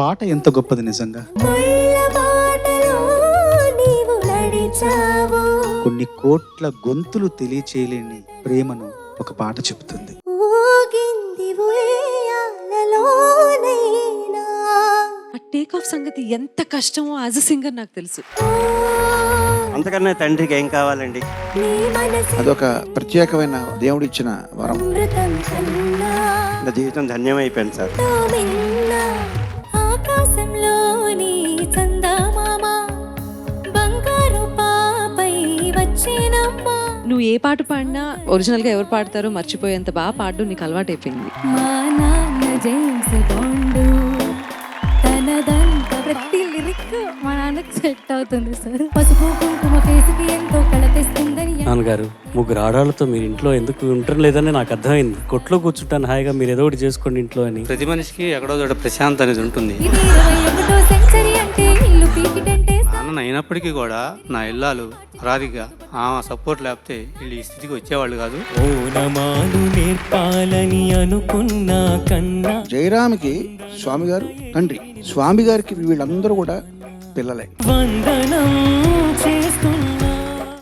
పాట ఎంత గొప్పది నిజంగా. కొన్ని కోట్ల గొంతులు తెలియచేయలేని ప్రేమను ఒక పాట చెబుతుంది. ఆ టేక్ ఆఫ్ సంగతి ఎంత కష్టమో యాజ్ అ సింగర్ నాకు తెలుసు. అంతకన్నా తండ్రికి ఏం కావాలండి? అదొక ప్రత్యేకమైన దేవుడిచ్చిన వరం. నా జీవితం ధన్యమైపోయింది సార్. నువ్వు ఏ పాట పాడినా ఒరిజినల్ గా ఎవరు పాడతారో మర్చిపోయేంత బాగా పాడడం నీకు అలవాటు అయిపోయింది. ప్రతి లిరిక్ మా నాన్నకి సెట్ అవుతుంది సార్. పసుపు కుంకుమ ఫేస్కి ఎంతో కళ తెస్తుందని. నాన్నగారు, ముగ్గురు ఆడవాళ్ళతో మీరు ఇంట్లో ఎందుకు ఉండటం లేదని నాకు అర్థమైంది. కొట్లో కూర్చుంటాను హాయిగా, మీరు ఏదో ఒకటి చేసుకోండి ఇంట్లో అని. ప్రతి మనిషికి ఎక్కడో చోట ప్రశాంత్ అనేది ఉంటుంది. ఇది 21వ సెంచరీ అంటే ఇల్లు పీకిటంటే. నాన్న అయినప్పటికీ కూడా నా ఇల్లాలు రాధిక ఆమె సపోర్ట్ లేకపోతే వీళ్ళు ఈ స్థితికి వచ్చేవాళ్ళు కాదు. జయరామ్కి స్వామి గారు తండ్రి, స్వామి గారికి వీళ్ళందరూ కూడా పిల్లలే. వందనం చేస్తున్నా